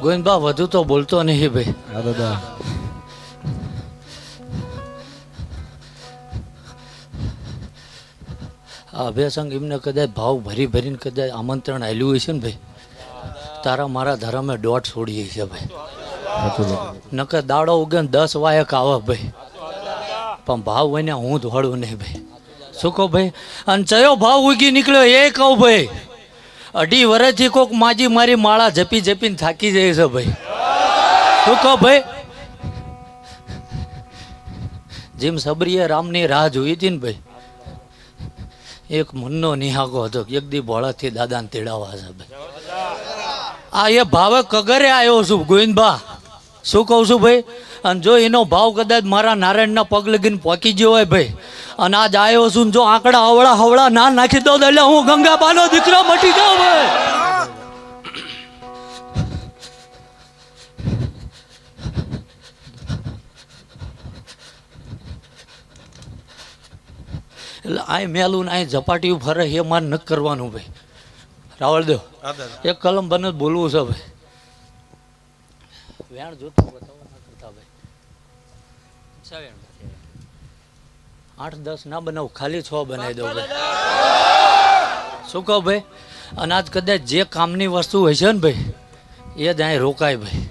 ગોવિંદબા વધુ તો બોલતો નહીં ભાઈ. હા દાદા. આ અભ્યાસંગ એમને કદાચ ભાવ ભરી ભરીને કદાચ આમંત્રણ આવેલું હોય છે ને ભાઈ, તારા મારા ધર્મે દોઢ છોડીએ છે ભાઈ. નકર દાડો ઉગે 10 વાયક આવે ભાઈ, પણ ભાવ હોય ને હું દોડું નહીં ભાઈ. શું કહું ભાઈ? અને ચયો ભાવ ઉગી નીકળ્યો એ કહું ભાઈ. 2.5 વર્ષથી કોક માજી મારી માળા જપી જપીને થાકી જાય છે ભાઈ. શું કહો ભાઈ? જેમ સબરીએ રામની રાહ જોઈ હતી ને ભાઈ, એક મનનો નિહાકો હતો એક દી ભોળાથી દાદાને તેડાવા છે ભાઈ. આ એ ભાવે કગરે આવ્યો છું ગોવિંદબા. શું કહું છું ભાઈ? અને જો એનો ભાવ કદાચ મારા નારાયણના પગ લગીને પહોંચી ગયો હોય ભાઈ, અને આજ આવ્યો છું જો આંકડા હવળા હવળા ના નાખી દો એટલે હું ગંગાબાનો દીકરો મટી જાઉં ભાઈ. એટલે આ મેલું ને આ ઝપાટી ફરે એ મારે ન કરવાનું ભાઈ. રાવળ દેવ એક કલમ બને બોલવું છે ભાઈ. વેણ જોતું બતાવો ના કરતા ભાઈ. 8-10 ના બનાવું, ખાલી 6 બનાવી દઉં ભાઈ. શું કહું ભાઈ? અને આજ કદાચ જે કામની વસ્તુ હોય છે ને ભાઈ એ જ અહીં રોકાય ભાઈ.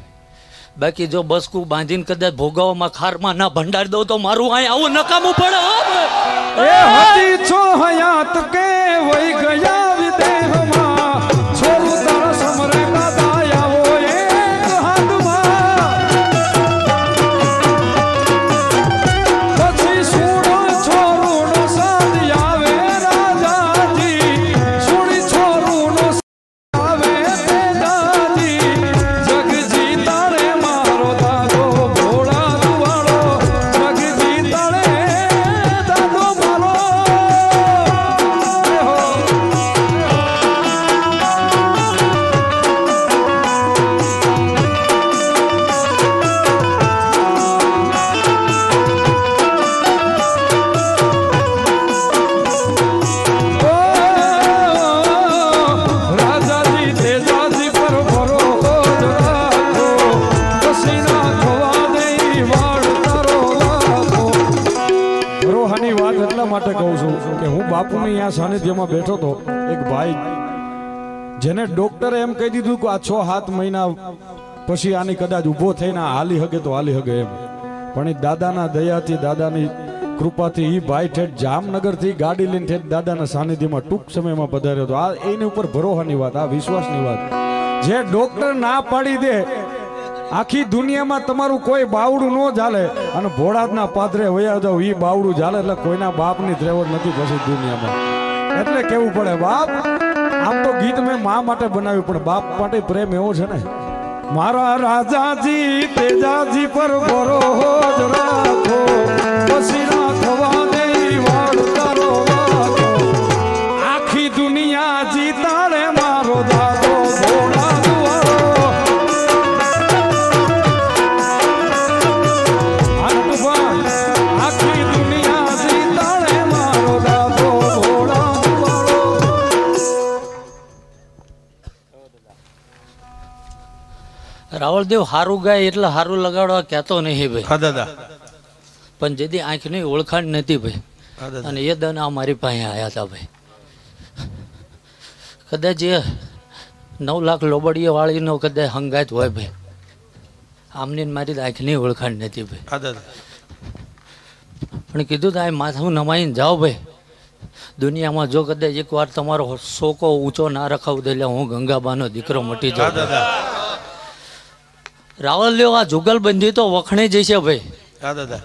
બાકી જો બસકું બાંધીને કદાચ ભોગાવવામાં ખારમાં ના ભંડારી દઉં તો મારું અહીં આવું નકામું પડે. એ હતી છો હયાત કે વહી ગયા વિદેહમાં, છોરું તારા સમરે દાદા આવો એક હાથમાં, પછી સુણો છોરુનો સાદ આવે રાજાજી, સુણી છોરુનો સાદ આવે તેજાજી, જગજી તારે મારો દાદો ભોળા દુવાળો, જગજી તારે દાદો મારો. રાજાજી તેજાજી પર ભરોસો રાખો, પછી ના થવા દઈ વાળ તારો લાખો. રોહાની વાત એટલા માટે કહું છું કે હું બાપુની અહીંયા સાનિધ્યમાં બેઠો તો એક ભાઈ જેને ડોક્ટરે એમ કહી દીધું કે આ 6-7 મહિના પછી આની કદાચ ઊભો થઈને હાલી હગે તો હાલી હગે એમ, પણ એ દાદાના દયાથી દાદાની કૃપાથી એ ભાઈ ઠેઠ જામનગરથી ગાડી લઈને ઠેઠ દાદાના સાનિધ્યમાં ટૂંક સમયમાં પધાર્યો હતો. આ એની ઉપર ભરોસાની વાત, આ વિશ્વાસની વાત. જે ડોક્ટર ના પાડી દે આખી દુનિયામાં તમારું કોઈ બાવડું ન ચાલે અને ભોળાદના પાદરે વયા જાવ એ બાવડું ચાલે, એટલે કોઈના બાપની ત્રેવડ નથી પછી દુનિયામાં. એટલે કેવું પડે બાપ. આમ તો ગીત મેં મા માટે બનાવ્યું પણ બાપ માટે પ્રેમ એવો છે ને. મારા રાજાજી તેજાજી પર ભરોસો રાખો, પછી ના થવા દે વાળ તારો લાખો, આખી દુનિયા જીતાડે મારો દાદો ભોળા દુવાળો. આખી દુનિયા જીતાડે મારો દાદો ભોળા દુવાળો. રાવળદેવ હારું ગાય એટલે હારું લગાડવા કહેતો નહીં ભાઈ. હા દાદા. પણ જેથી આંખની ઓળખાણ નથી ભાઈ, અને એ દન આ મારી પાસે આવ્યા હતા ભાઈ. કદાચ એ 9 લાખ લોબડીએ વાળીનો કદાચ હંગાત હોય ભાઈ, આમની મારી આંખની ઓળખાણ નથી ભાઈ. હા દાદા. પણ કીધું તો આ માથું નમાઈને જાઓ ભાઈ. દુનિયામાં જો કદાચ એકવાર તમારો શોકો ઊંચો ના રખાવું દે એટલે હું ગંગાબાનો દીકરો મટી જાઉં. રાવળદેવ આ જુગલબંધી તો વખણી જશે ભાઈ. હા દાદા.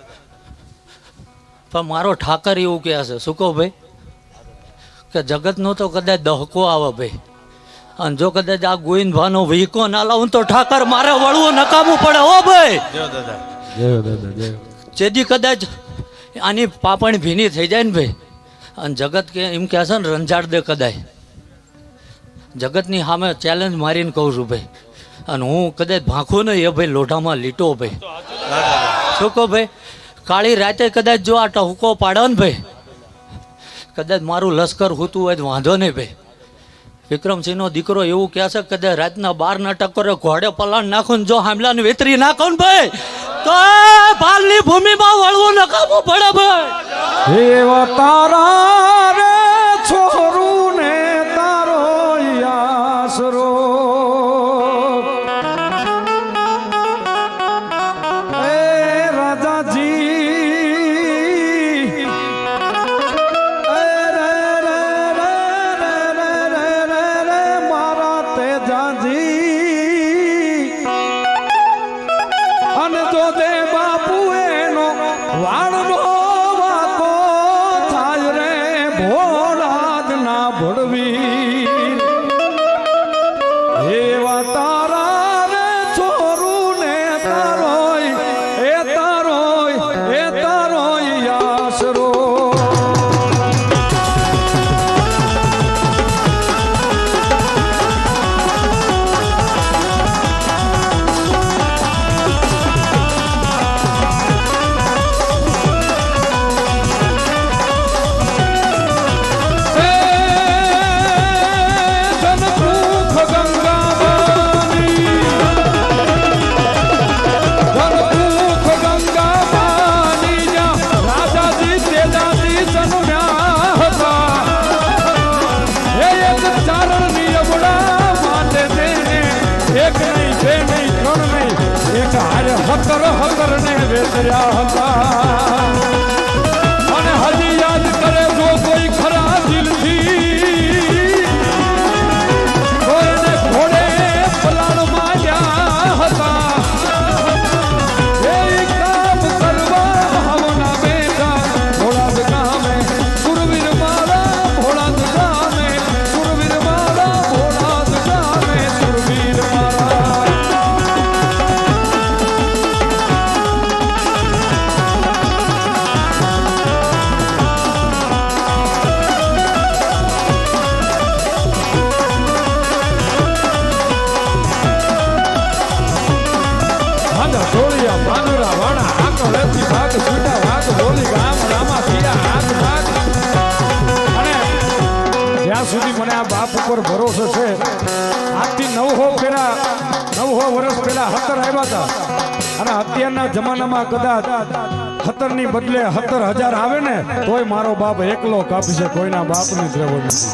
પણ મારો ઠાકર એવું કહે છે. શું કહો ભાઈ? કે જગતનો તો કદાચ દહકો આવે ભાઈ, અને જો કદાચ આ ગોવિંદભાનો વીકો ના લાવું તો ઠાકર મારે વળવું નકામું પડે હો ભાઈ. જેથી કદાચ આની પાપણ ભીની થઈ જાય ને ભાઈ, અને જગત કે એમ કહે છે ને રંજાડ દે કદાચ, જગતની સામે ચેલેન્જ મારીને કહું છું ભાઈ. અને હું કદાચ ભાંખું નહીં એ ભાઈ લોઢામાં લીટો ભાઈ. શું કહો ભાઈ? કાળી રાતે કદાચ જો આ ટહુકો પાડે ને ભાઈ, કદાચ મારું લશ્કર હોતું હોય તો વાંધો નહીં ભાઈ. વિક્રમસિંહ નો દીકરો એવું કહે છે કે રાતના 12 નાટક કરે ઘોડે પલાણ નાખું જો હામલાને વેતરી નાખો ને ભાઈ તો ભાલની ભૂમિમાં વળવું નકામું પડે ભાઈ એવા તારા રે છોરું ને તારો આશરો એ રાજાજી એ રે રે રે રે રે રે રે રે મારા તેજાજી અને જો દે બાપુ એનો વાળનો વાતો થાય રે ભોળાદ ના ભળવી એવા તારા રે છોરું ને તારોય એ તારોય આશરો હકર ને વેતર્યા હતા અને હજી યાદ કરે જો કોઈ ખરા દિલથી કોઈને ઘોડે પલાણ માંડ્યા હતા એ કામ કરવા હવના બેટા ભોળાદ ગામે સુરવીર મારા ભોળાદ ગામે સુરવીર મારા ભોળાદ ગામે સુરવીર મારા સુધી મને આ બાપ ઉપર ભરોસો છે આજથી 900 વર્ષ પહેલા 17 આવ્યા હતા અને અત્યારના જમાનામાં કદાચ 17 ની બદલે 17,000 આવે ને તોય મારો બાપ એકલો કાપશે કોઈના બાપની દ્રવ નથી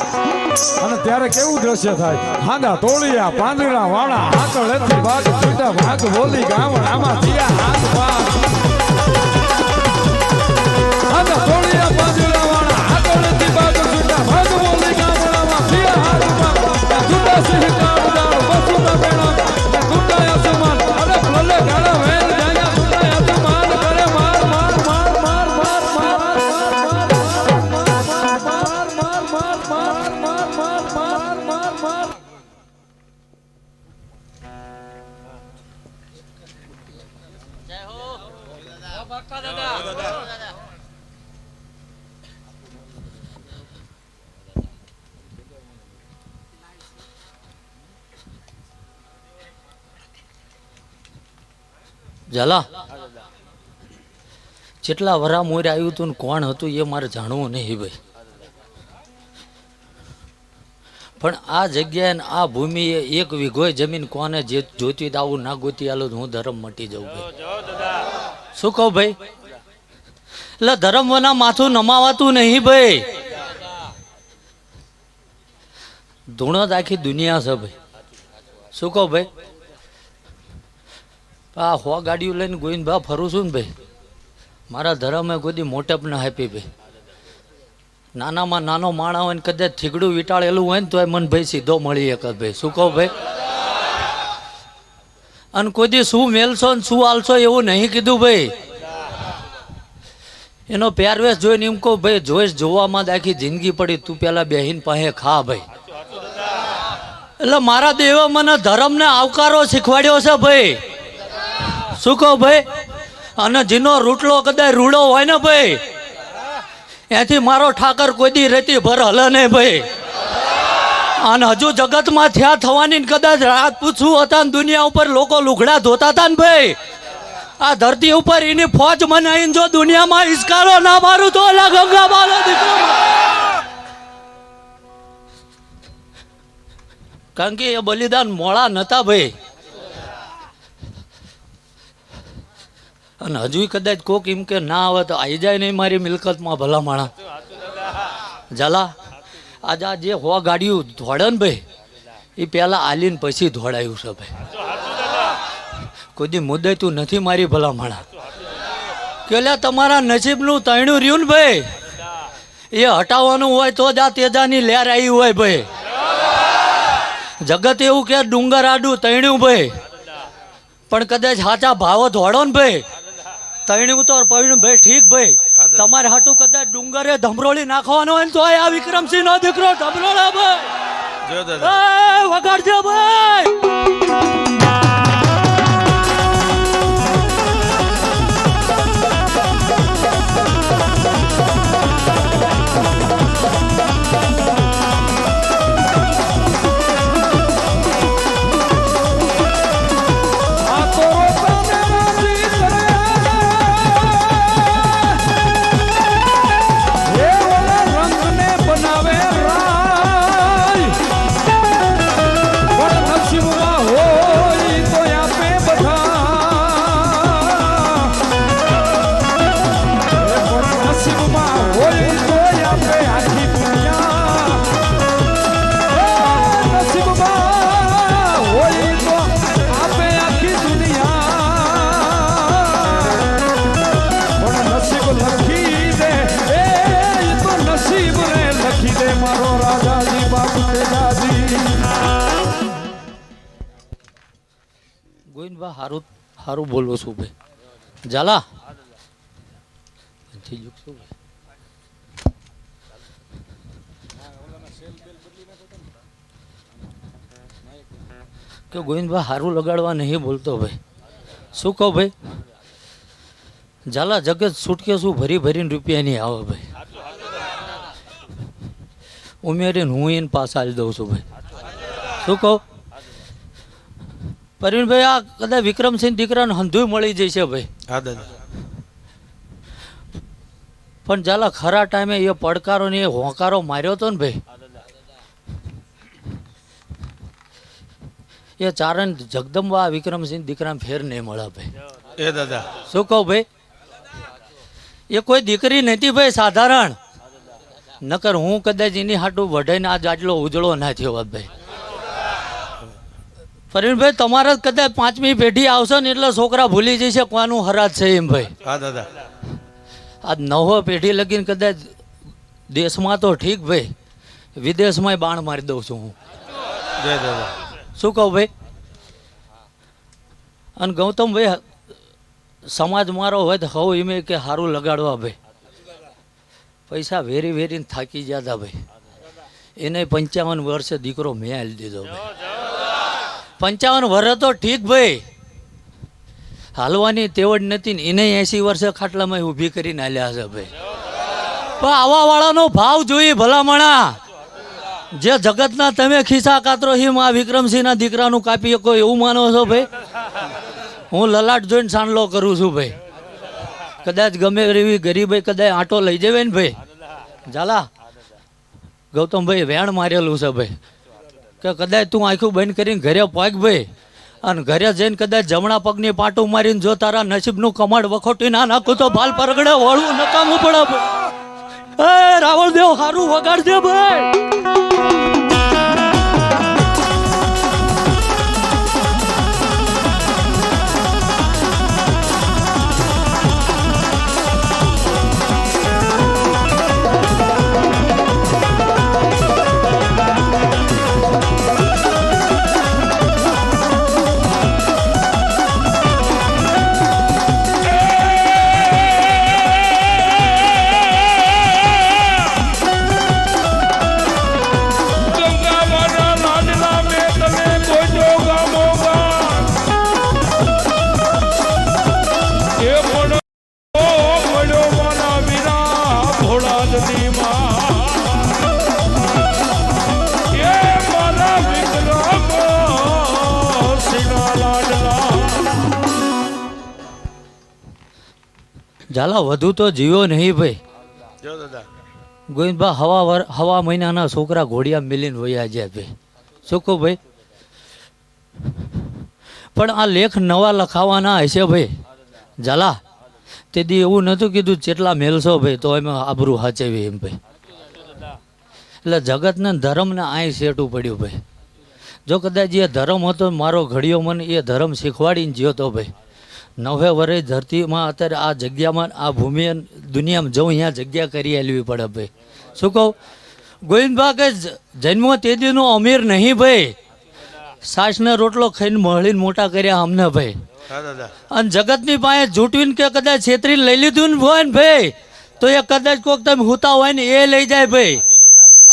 અને ત્યારે કેવું દ્રશ્ય થાય હાંડા તોળિયા પાંદડા વાળા આંકળેથી ભાગ છૂટા ભાગ બોલી ગામણ આમાં થયા હાથ ભાગ હાંડા તોળિયા પાંદડા વાળા આંકળેથી ભાગ છૂટા ભાગ બોલી ગામણ આમાં થયા હાથ ભાગ છૂટા સિંહ કાળદાળ બસુના બેણા છૂટાયા સમાન અરે ભલે ગાડા વેલ જાયા છૂટાયા સમાન કરે માર માર માર માર માર માર ઝાલા જેટલા વરા મોર આવ્યું હતું ને કોણ હતું એ મારે જાણવું નહીં ભાઈ પણ આ જગ્યાએ આ ભૂમિએ 1 વીઘોય જમીન કોને જે જોતી આવું ના ગોતી આલો હું ધર્મ મટી જાઉં ભાઈ શું કહું ભાઈ એટલે ધર્મના માથું નમાવાતું નહીં ભાઈ ધૂણો જ આખી દુનિયા છે ભાઈ શું કહું ભાઈ આ 100 ગાડીઓ લઈને ગોવિંદભા ફરું છું ને ભાઈ મારા ધર્મે કોઈ મોટપ ના આપી ભાઈ નાનામાં નાનો માણા હોય ને કદાચ થીગડું વીટાળેલું હોય ને તો મન ભાઈ સીધો મળી એક ભાઈ શું કહું ભાઈ અને કોઈ દી શું મેલશો ને શું આલશો એવું નહીં કીધું ભાઈ એનો પહેરવેશ જોઈને એમ કહું ભાઈ જોવામાં જ આખી જિંદગી પડી તું પેલા બેહીન પાસે ખા ભાઈ એટલે મારા દેવે મને ધર્મને આવકારો શીખવાડ્યો છે ભાઈ શું કહો ભાઈ અને જેનો રૂટલો કદાચ રૂડો હોય ને ભાઈ એથી મારો ઠાકર કોઈ દી રેતી ભર હલે નહીં ભાઈ અને હજુ જગતમાં થયા થવાની કદાચ રાત પૂછવું હતા ને દુનિયા ઉપર લોકો લુગડા ધોતા હતા ને ભાઈ આ ધરતી ઉપર એની ફોજ બનાવીને જો દુનિયામાં હિસકારો ના મારું તો ગંગા બાલો દીકરો કારણ કે એ બલિદાન મોળા નતા ભાઈ. અને હજુ કદાચ કોક એમ કે ના આવે તો આવી જાય નહીં મારી મિલકતમાં ભલા માણા. ઝાલા આજે આ જે 100 ગાડીઓ દોડે ને ભાઈ એ પહેલા આલીને પછી દોડાયું છે ભાઈ. કોઈ દી મુદ્દે તું નથી મારી ભલા માણા. કે તમારા નસીબનું તૈણું રહ્યું ને ભાઈ એ હટાવવાનું હોય તો જ આ તેજાની લહેર આવી હોય ભાઈ. જગત એવું કે ડુંગર આડું તૈણ્યું ભાઈ, પણ કદાચ સાચા ભાવો ધોડો ને ભાઈ તૈણ્યું તો પૈણું ભાઈ ઠીક ભાઈ. તમારે હાટું કદાચ ડુંગરે ધમરોળી નાખવાનો હોય ને તો આ વિક્રમસિંહ નો દીકરો ધમરોળે ભાઈ વગાડજો ભાઈ. ગોવિંદભાઈ હારું હારું બોલવો છું ભાઈ. ઝાલા કે ગોવિંદભાઈ હારું લગાડવા નહીં બોલતો ભાઈ. શું કહો ભાઈ? ઝાલા જગત છૂટકે શું ભરી ભરીને રૂપિયા નહીં આવે ભાઈ. ઉમેરીને હું એને પાછા આવી દઉં છું ભાઈ. શું કહું પરવીનભાઈ? આ કદાચ વિક્રમસિંહ દીકરાને હંધુય મળી જશે ભાઈ. પણ ઝાલા ખરા ટાઈમે એ પડકારો ને એ હોંકારો માર્યો હતો ને ભાઈ એ ચારણ જગદંબા વિક્રમસિંહ દીકરાને ફેર નહીં મળે ભાઈ. એ દાદા શું કહું ભાઈ? એ કોઈ દીકરી નથી ભાઈ સાધારણ. નકર હું કદાચ એની હાટું વઢાઈને આજ આટલો ઉજળો ના થયો હોત ભાઈ. પરવીનભાઈ તમારા કદાચ 5મી પેઢી આવશે ને એટલે છોકરા ભૂલી જશે કોનું હરાજ છે એમ ભાઈ. હા દાદા આજ 9 પેઢી લગીને કદાચ દેશમાં તો ઠીક ભાઈ વિદેશમાં બાણ મારી દઉં છું હું. જય દાદા. શું કહું ભાઈ? અને ગૌતમભાઈ સમાજ મારો હોય તો હવ એમ કે સારું લગાડવા ભાઈ. પૈસા વેરી વેરીને થાકી જતા ભાઈ. એને 55 વર્ષે દીકરો મેં આલી દીધો ભાઈ. 55 વર્ષ તો ઠીક ભાઈ હાલવાની તેવડ નથી ને એને 80 વર્ષે ખાટલામાં ઊભી કરીને આલ્યા છે ભાઈ. પણ આવા વાળાનો ભાવ જોઈએ ભલામણા. જે જગતના તમે ખિસ્સા કાતરો હિમ આ વિક્રમસિંહના દીકરાનું કાપી શકો એવું માનો છો ભાઈ? હું લલાટ જોઈને સાંડલો કરું છું ભાઈ. કદાચ ગમે એવી ગરીબાઈ કદાચ આંટો લઈ જવે ને ભાઈ. ઝાલા ગૌતમભાઈ વેણ મારેલું છે ભાઈ કે કદાચ તું આંખું બંધ કરીને ઘરે પગ ભાઈ અને ઘરે જઈને કદાચ જમણા પગની પાટું મારીને જો તારા નસીબનું કમાડ વખોટી ના નાખું તો ભાલ પરગડે વળવું નકામું પડે ભાઈ. રાવણ દેવ સારું વગાડજે ભાઈ. ઝાલા વધુ તો જીવો નહીં ભાઈ. જો દાદા ગોવિંદભા હવા મહિનાના છોકરા ઘોડિયા મિલીને વયા જાય ભાઈ. શું કહું ભાઈ? પણ આ લેખ નવા લખાવાના હશે ભાઈ. ઝાલા તે દી એવું નહોતું કીધું જેટલા મેલશો ભાઈ તો એમાં આબરૂ હાચવી એમ ભાઈ. એટલે જગતને ધર્મને આય સેટું પડ્યું ભાઈ. જો કદાચ એ ધર્મ હતો મારો ઘડિયો મને એ ધર્મ શીખવાડીને જ્યો તો ભાઈ. 9 વર્ષ ધરતીમાં અત્યારે આ જગ્યામાં આ ભૂમિ દુનિયામાં જવું અહીંયા જગ્યા કરી આલવી પડે ભાઈ. શું કહું ગોવિંદભા કે જન્મ તેદીનો અમીર નહીં ભાઈ. સાસને રોટલો ખાઈને મળીને મોટા કર્યા અમને ભાઈ. હા દાદા. અને જગતની પાસે જૂટવીને કે કદાચ છેતરીને લઈ લીધું ને હોય ને ભાઈ તો એ કદાચ કોઈક તમે હુતા હોય ને એ લઈ જાય ભાઈ.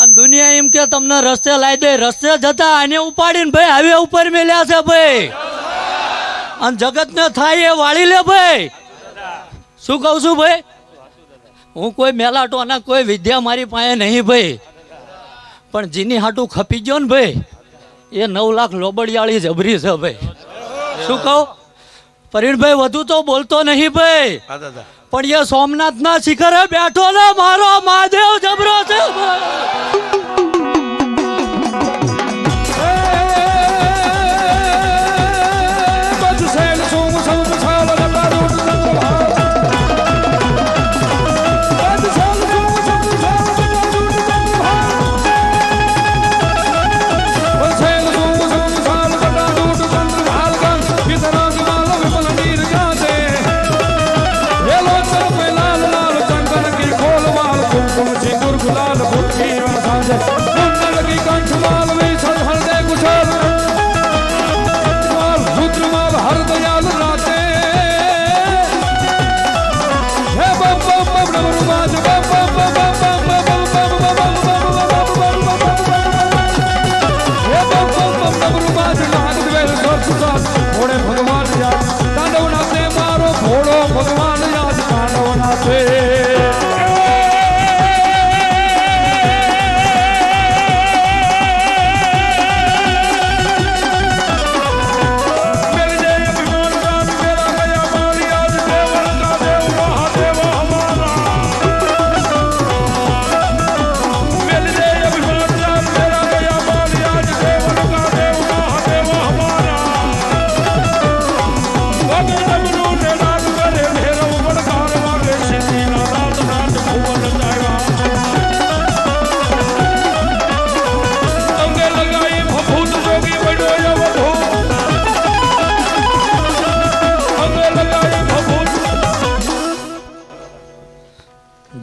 અને દુનિયા એમ કે તમને રસ્તે લાવી દે, રસ્તે જતા આને ઉપાડીને ભાઈ હાઈવે ઉપર મેલ્યા છે ભાઈ. અને જગતને થાય એ વાળી લે ભાઈ. શું કહું છું ભાઈ? હું કોઈ મેલાટો ના કોઈ વિદ્યા મારી પાસે નહીં ભાઈ. પણ જેની હાટું ખપી ગયો ને ભાઈ એ 9 લાખ લોબડિયાળી જબરી છે ભાઈ. શું કહું પરીણભાઈ? વધુ તો બોલતો નહીં ભાઈ. હા દાદા. પણ એ સોમનાથના શિખરે બેઠો ને મારો મહાદેવ જબરો છે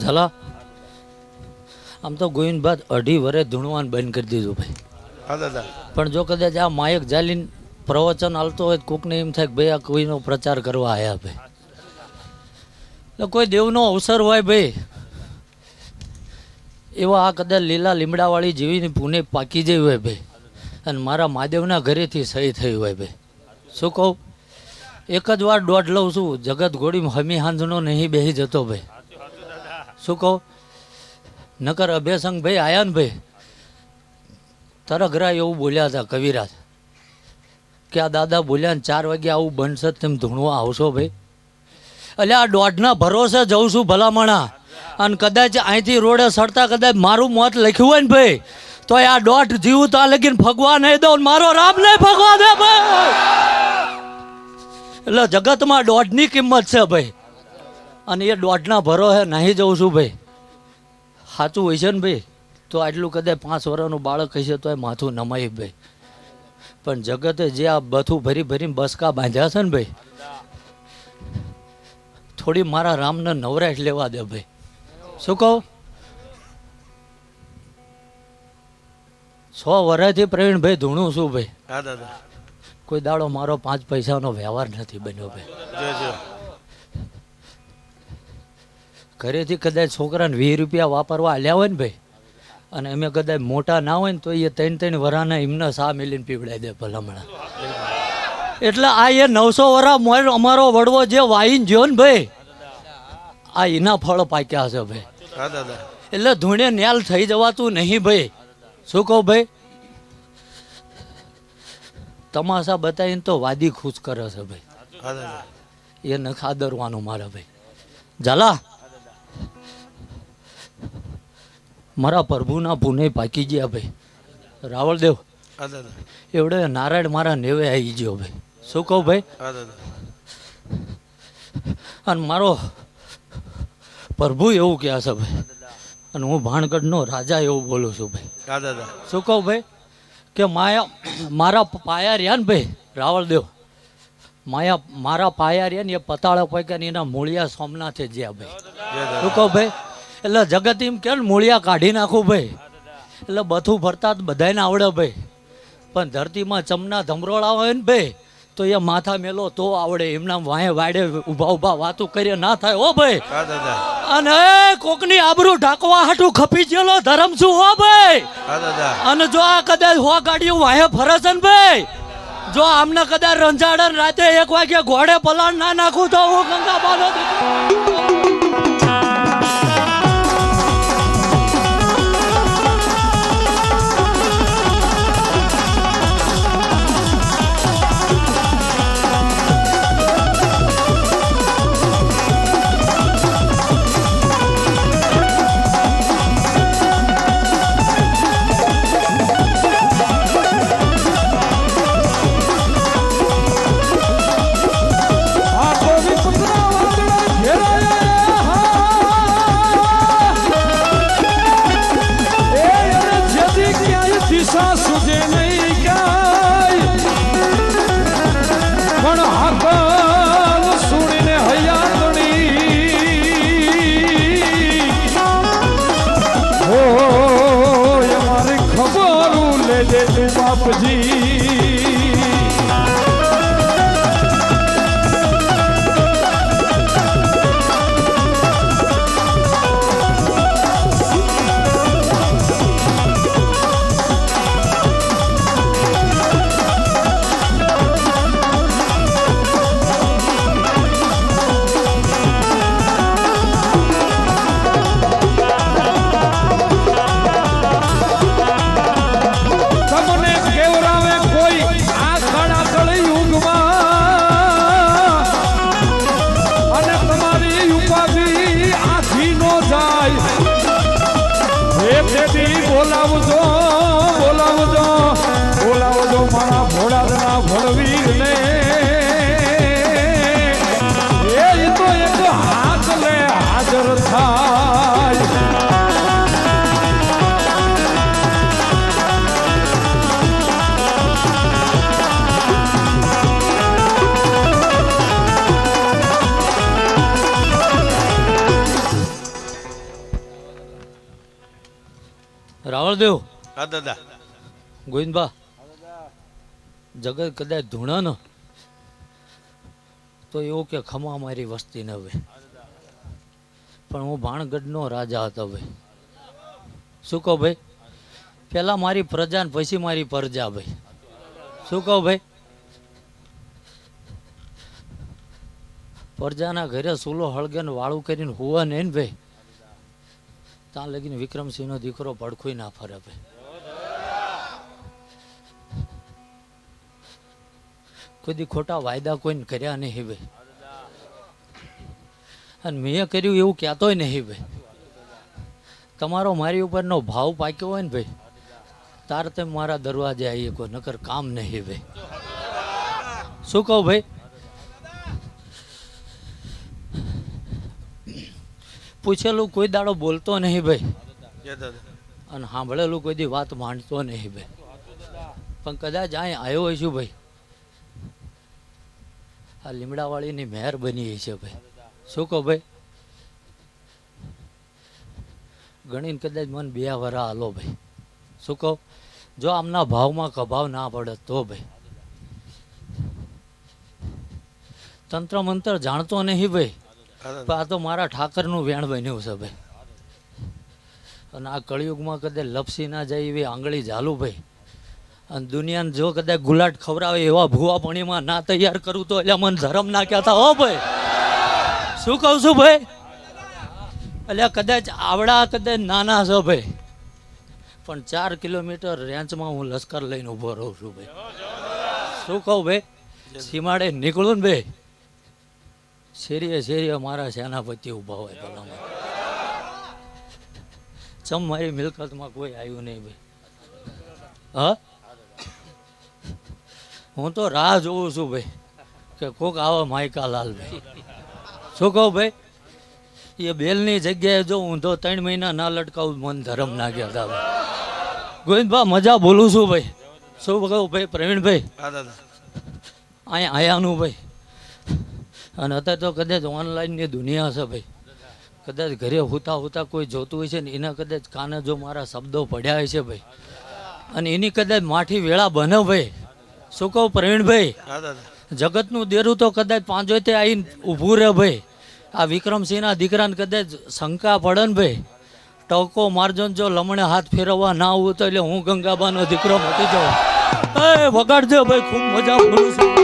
ઝાલા. આમ તો ગોવિંદભાઈ 2.5 વર્ષ ધૂણવાનું બંધ કરી દીધું ભાઈ. હા દાદા. પણ જો કદાચ આ માયક જાલીને પ્રવચન હાલતો હોય કોકને એમ થાય કે ભાઈ આ કોઈનો પ્રચાર કરવા આવ્યા ભાઈ. એટલે કોઈ દેવનો અવસર હોય ભાઈ એવા આ કદાચ લીલા લીમડાવાળી જેવીની પુણે પાકી જઈ હોય ભાઈ અને મારા મહાદેવના ઘરેથી સહી થઈ હોય ભાઈ. શું કહું? એક જ વાર દોઢ લઉં છું જગત ઘોડી હમી હાંજનો નહીં બેસી જતો ભાઈ. શું કહું? નકર અભયસંગ ભાઈ આયા ને ભાઈ તરઘરા એવું બોલ્યા હતા કવિરાજ કે આ દાદા બોલ્યા ને 4 વાગે આવું બનશે તેમ ધૂણવા આવશો ભાઈ. એટલે આ દોઢના ભરોસે જઉં છું ભલામણા અને કદાચ અહીંથી રોડે સડતા કદાચ મારું મોત લખ્યું હોય ને ભાઈ તો આ દોઢ જીવું તો આ લગીને ભગવા નહીં દઉં મારો રામ નહીં ભગવા દે ભાઈ. એટલે જગતમાં દોઢની કિંમત છે ભાઈ અને એ દોઢના ભરોસે નહીં જઉં છું ભાઈ. સાચું હોય છે ને ભાઈ તો આટલું કદાચ 5 વર્ષનું બાળક હશે તો એ માથું નમાય ભાઈ. પણ જગતે જે આ બથું ભરી ભરીને બસકા બાંધ્યા છે ને ભાઈ થોડી મારા રામને નવરાશ લેવા દે ભાઈ. શું કહું? 100 વર્ષથી પ્રવીણભાઈ ધૂણું છું ભાઈ. હા દાદા. કોઈ દાડો મારો 5 પૈસાનો વ્યવહાર નથી બન્યો ભાઈ. ઘરેથી કદાચ છોકરાને 20 રૂપિયા વાપરવા આલ્યા હોય ને ભાઈ અને અમે કદાચ મોટા ના હોય ને તો એ 3 વરાના એમને સા મિલીને પીવડાવી દે ભલામણા. એટલે આ એ 900 વરા અમારો વડવો જે વાઈન જ્યો ને ભાઈ આ એના ફળ પાક્યા છે ભાઈ. હા દાદા. એટલે ધૂણે ન્યાલ થઈ જવાતું નહીં ભાઈ. શું કહું ભાઈ? તમાશા બતાવીને તો વાદી ખુશ કરે છે ભાઈ. હા દાદા. એ નખ આદરવાનું મારે ભાઈ. ઝાલા મારા પ્રભુના પુને પાકી ગયા ભાઈ. રાવળદેવ હા દાદા એવડે નારાયણ મારા નેવે આવી ગયો ભાઈ. શું કહું ભાઈ? હા દાદા અને મારો પ્રભુ એવું કહે છે ભાઈ, અને હું ભાણગઢનો રાજા એવું બોલું છું ભાઈ. હા દાદા શું કહું ભાઈ કે મારા પાયા રહ્યા ને ભાઈ રાવળદેવ, મારા પાયા રહ્યા ને એ પતાળા પૈકા ને એના મૂળિયા સોમનાથે જ્યાં ભાઈ. શું કહું ભાઈ? એટલે જગત એમ કે મૂળિયા કાઢી નાખું ભાઈ, એટલે બથું ફરતા બધાને આવડે ભાઈ, પણ ધરતીમાં ચમના ધમરોળા હોય ને ભાઈ તો એ માથા મેલો તો આવડે. એમના વાંહે વાડે ઊભા ઊભા વાતો કરીએ ના થાય હો ભાઈ. હા દાદા અને કોકની આબરૂ ઢાંકવા હાટું ખપી ગયેલો ધર્મ શું હો ભાઈ. હા દાદા અને જો આ કદાચ હો ગાડીઓ વાહે ફરે છે ને ભાઈ, જો આમને કદાચ રંજાડે રાતે 1 વાગે ઘોડે પલાણ ના નાખું તો હું ગંગા બાનો બોલાવજો બોલાવજો બોલાવજો મારા ભોળાદના ભળવીર ને. એ તો એક હાથ લે હાજર થાય. રાવળદેવ. હા દાદા ગોવિંદબા, જગત કદાચ ધૂણા ને તો એવું કે ખમા મારી વસ્તી ને હવે, પણ હું ભાણગઢનો રાજા હતો ભાઈ. શું કહો ભાઈ? પેલા મારી પ્રજા ને પછી મારી પરજા ભાઈ. શું કહો ભાઈ? પરજાના ઘરે સૂલો હળગે ને વાળું કરીને હુવા ને ભાઈ, ત્યાં લગીને વિક્રમસિંહ નો દીકરો પડખું ના ફરે ભાઈ. કોઈ દી ખોટા વાયદા કોઈને કર્યા નહીં ભાઈ, અને મેં કર્યું એવું કહેતોય નહીં ભાઈ. તમારો મારી ઉપરનો ભાવ પાક્યો હોય ને ભાઈ, તાર તેમ મારા દરવાજે આવીએ, કોઈ નકર કામ નહીં ભાઈ. શું કહું ભાઈ? પૂછેલું કોઈ દાડો બોલતો નહીં ભાઈ, અને સાંભળેલું કોઈ દી વાત માંડતો નહીં ભાઈ. પણ કદાચ અહીં આવ્યો હોય છું ભાઈ, આ લીમડાવાળીની મહેર બની છે ભાઈ. શું કહો ભાઈ? ગણીને કદાચ મને 2 વરા હાલો ભાઈ. શું કહો? જો આમના ભાવમાં કભાવ ના પડે તો ભાઈ. તંત્ર મંત્ર જાણતો નહીં ભાઈ, આ તો મારા ઠાકરનું વેણ બન્યું છે ભાઈ. અને આ કળિયુગમાં કદાચ લપસી ના જાય એવી આંગળી ઝાલું ભાઈ. અને દુનિયાને જો કદાચ ગુલાટ ખવડાવે એવા ભૂવા પાણીમાં ના તૈયાર કરું તો એટલે મને ધર્મ ના કહેતા હો ભાઈ. શું કહું છું ભાઈ? એટલે કદાચ આવડા કદાચ નાના છે ભાઈ, પણ 4 કિલોમીટર રેન્જમાં હું લશ્કર લઈને ઊભો રહું છું ભાઈ. શું કહું ભાઈ? સીમાડે નીકળું ને ભાઈ, શેરીએ મારા સેનાપતિ ઊભા હોય ભલામાં. ચમ મારી મિલકતમાં કોઈ આવ્યું નહીં ભાઈ. હા, હું તો રાહ જોઉં છું ભાઈ કે કોક આવે માયકા લાલ ભાઈ. શું કહું ભાઈ, એ બેલની જગ્યાએ જો હું તો 3 મહિના ના લટકાવું મન ધરમ ના ગયા હતા ભાઈ. ગોવિંદભા મજા બોલું છું ભાઈ. શું કહું ભાઈ પ્રવીણભાઈ, હા દાદા. અહીંયા આયાનું ભાઈ. અને અત્યારે તો કદાચ ઓનલાઈનની દુનિયા છે ભાઈ. કદાચ ઘરે હુતા હુતા કોઈ જોતું હોય છે ને એના કદાચ કાને જો મારા શબ્દો પડ્યા હોય છે ભાઈ, અને એની કદાચ માઠી વેળા બને ભાઈ. શું કહું પ્રવીણભાઈ, હા દાદા. જગતનું દેરું તો કદાચ પાંચોતે આવીને ઊભું રહે ભાઈ. આ વિક્રમસિંહના દીકરાને કદાચ શંકા પડે ને ભાઈ, ટકો મારજો ને જો લમણે હાથ ફેરવવા ના આવું તો એટલે હું ગંગાબાનો દીકરો મટી જાઉં. એ વગાડજો ભાઈ, ખૂબ મજા બોલું છું.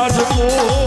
રાજપૂત